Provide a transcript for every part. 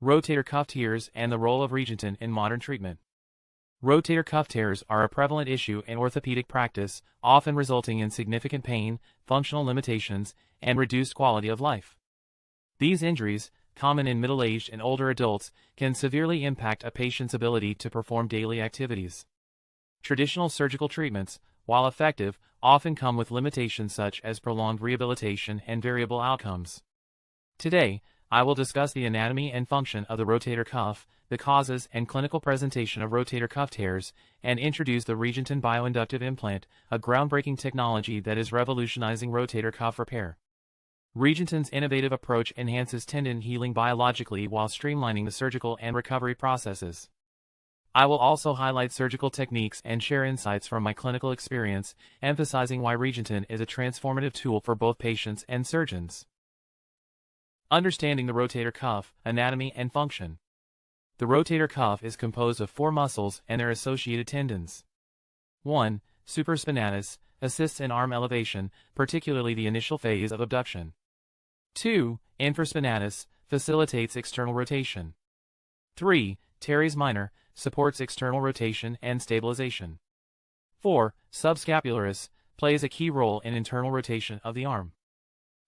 Rotator cuff tears and the role of Regeneten in modern treatment. Rotator cuff tears are a prevalent issue in orthopedic practice, often resulting in significant pain, functional limitations, and reduced quality of life. These injuries, common in middle-aged and older adults, can severely impact a patient's ability to perform daily activities. Traditional surgical treatments, while effective, often come with limitations such as prolonged rehabilitation and variable outcomes. Today, I will discuss the anatomy and function of the rotator cuff, the causes and clinical presentation of rotator cuff tears, and introduce the Regeneten Bioinductive implant, a groundbreaking technology that is revolutionizing rotator cuff repair. Regeneten's innovative approach enhances tendon healing biologically while streamlining the surgical and recovery processes. I will also highlight surgical techniques and share insights from my clinical experience, emphasizing why Regeneten is a transformative tool for both patients and surgeons. Understanding the rotator cuff, anatomy and function. The rotator cuff is composed of 4 muscles and their associated tendons. 1. Supraspinatus, assists in arm elevation, particularly the initial phase of abduction. 2. Infraspinatus, facilitates external rotation. 3. Teres minor, supports external rotation and stabilization. 4. Subscapularis, plays a key role in internal rotation of the arm.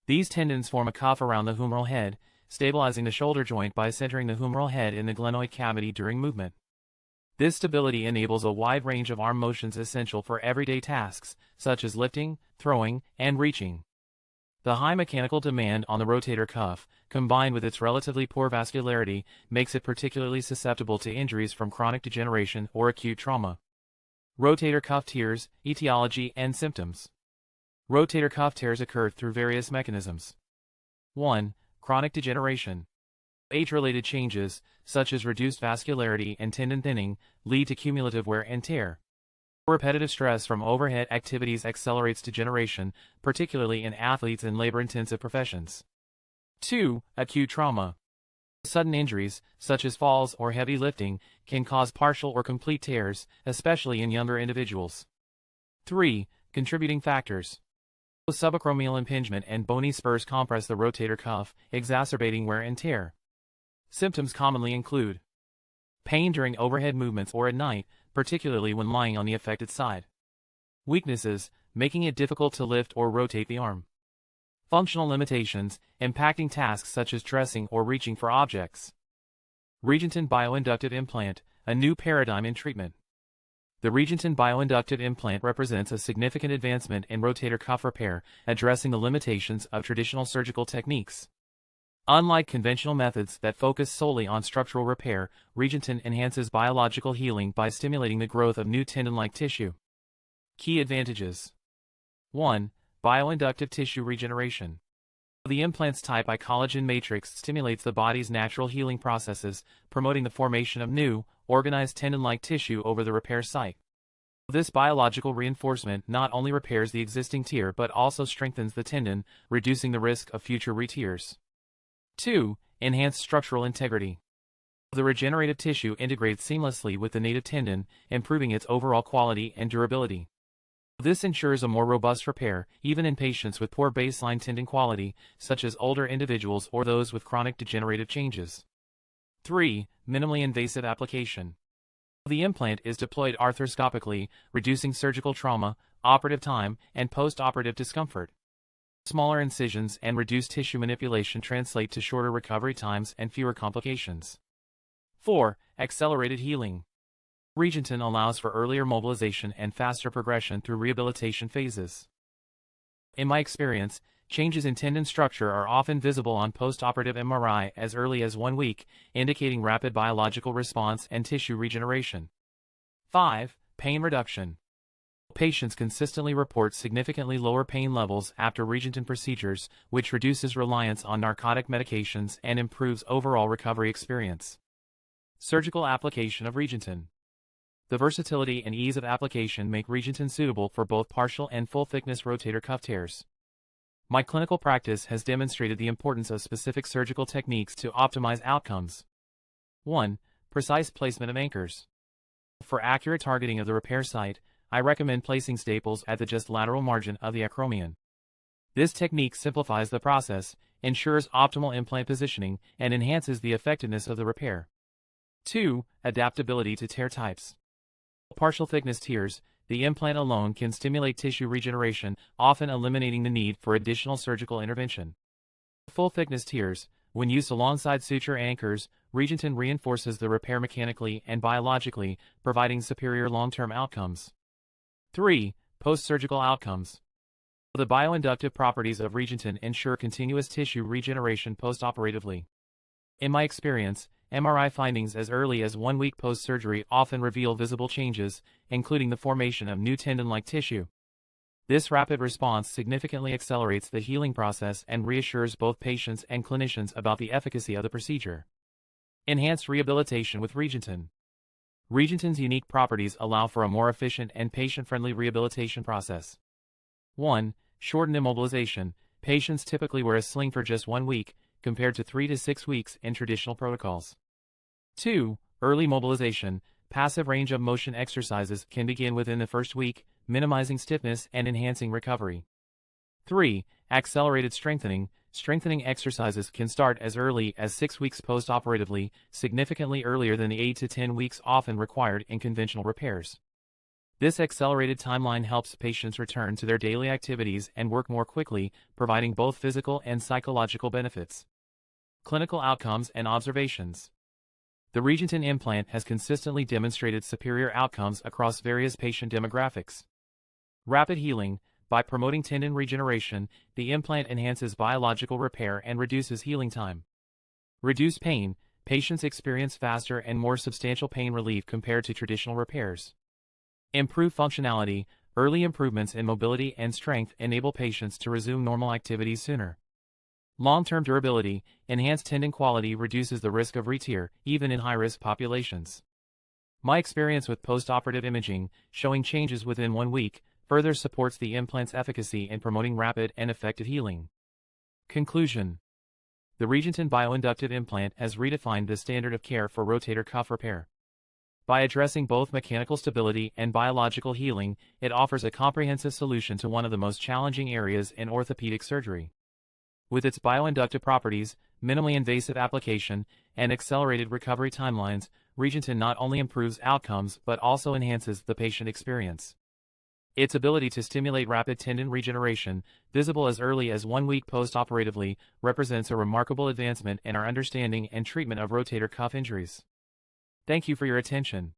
These tendons form a cuff around the humeral head, stabilizing the shoulder joint by centering the humeral head in the glenoid cavity during movement. This stability enables a wide range of arm motions essential for everyday tasks, such as lifting, throwing, and reaching. The high mechanical demand on the rotator cuff, combined with its relatively poor vascularity, makes it particularly susceptible to injuries from chronic degeneration or acute trauma. Rotator cuff tears, etiology and symptoms. Rotator cuff tears occur through various mechanisms. 1. Chronic degeneration. Age-related changes, such as reduced vascularity and tendon thinning, lead to cumulative wear and tear. Repetitive stress from overhead activities accelerates degeneration, particularly in athletes and labor-intensive professions. 2. Acute trauma. Sudden injuries, such as falls or heavy lifting, can cause partial or complete tears, especially in younger individuals. 3. Contributing factors. Subacromial impingement and bony spurs compress the rotator cuff, exacerbating wear and tear. Symptoms commonly include pain during overhead movements or at night, particularly when lying on the affected side. Weaknesses, making it difficult to lift or rotate the arm. Functional limitations, impacting tasks such as dressing or reaching for objects. Regeneten Bioinductive implant, a new paradigm in treatment. The Regeneten Bioinductive implant represents a significant advancement in rotator cuff repair, addressing the limitations of traditional surgical techniques. Unlike conventional methods that focus solely on structural repair, Regeneten enhances biological healing by stimulating the growth of new tendon-like tissue. Key advantages. 1. Bioinductive tissue regeneration. The implant's type I collagen matrix stimulates the body's natural healing processes, promoting the formation of new, organized tendon-like tissue over the repair site. This biological reinforcement not only repairs the existing tear but also strengthens the tendon, reducing the risk of future re-tears. 2. Enhanced structural integrity. The regenerative tissue integrates seamlessly with the native tendon, improving its overall quality and durability. This ensures a more robust repair, even in patients with poor baseline tendon quality, such as older individuals or those with chronic degenerative changes. 3. Minimally invasive application. The implant is deployed arthroscopically, reducing surgical trauma, operative time, and post-operative discomfort. Smaller incisions and reduced tissue manipulation translate to shorter recovery times and fewer complications. 4. Accelerated healing. Regeneten allows for earlier mobilization and faster progression through rehabilitation phases. In my experience, changes in tendon structure are often visible on post-operative MRI as early as 1 week, indicating rapid biological response and tissue regeneration. 5. Pain reduction. Patients consistently report significantly lower pain levels after Regeneten procedures, which reduces reliance on narcotic medications and improves overall recovery experience. Surgical application of Regeneten. The versatility and ease of application make Regeneten suitable for both partial and full-thickness rotator cuff tears. My clinical practice has demonstrated the importance of specific surgical techniques to optimize outcomes. 1. Precise placement of anchors. For accurate targeting of the repair site, I recommend placing staples at the just lateral margin of the acromion. This technique simplifies the process, ensures optimal implant positioning, and enhances the effectiveness of the repair. 2. Adaptability to tear types. Partial thickness tears, the implant alone can stimulate tissue regeneration, often eliminating the need for additional surgical intervention. Full thickness tears, when used alongside suture anchors, Regeneten reinforces the repair mechanically and biologically, providing superior long-term outcomes. 3. Post-surgical outcomes. The bioinductive properties of Regeneten ensure continuous tissue regeneration post-operatively. In my experience, MRI findings as early as 1 week post-surgery often reveal visible changes, including the formation of new tendon-like tissue. This rapid response significantly accelerates the healing process and reassures both patients and clinicians about the efficacy of the procedure. Enhanced rehabilitation with Regeneten. Regeneten's unique properties allow for a more efficient and patient-friendly rehabilitation process. 1. Shortened immobilization. Patients typically wear a sling for just 1 week, compared to 3 to 6 weeks in traditional protocols. 2. Early mobilization. Passive range of motion exercises can begin within the first week, minimizing stiffness and enhancing recovery. 3. Accelerated strengthening. Strengthening exercises can start as early as 6 weeks post-operatively, significantly earlier than the 8 to 10 weeks often required in conventional repairs. This accelerated timeline helps patients return to their daily activities and work more quickly, providing both physical and psychological benefits. Clinical outcomes and observations. The Regeneten implant has consistently demonstrated superior outcomes across various patient demographics. Rapid healing. By promoting tendon regeneration, the implant enhances biological repair and reduces healing time. Reduced pain. Patients experience faster and more substantial pain relief compared to traditional repairs. Improved functionality. Early improvements in mobility and strength enable patients to resume normal activities sooner. Long-term durability. Enhanced tendon quality reduces the risk of re-tear, even in high-risk populations. My experience with post-operative imaging, showing changes within 1 week, further supports the implant's efficacy in promoting rapid and effective healing. Conclusion. The Regeneten bioinductive implant has redefined the standard of care for rotator cuff repair. By addressing both mechanical stability and biological healing, it offers a comprehensive solution to one of the most challenging areas in orthopedic surgery. With its bioinductive properties, minimally invasive application, and accelerated recovery timelines, Regeneten not only improves outcomes but also enhances the patient experience. Its ability to stimulate rapid tendon regeneration, visible as early as 1 week post-operatively, represents a remarkable advancement in our understanding and treatment of rotator cuff injuries. Thank you for your attention.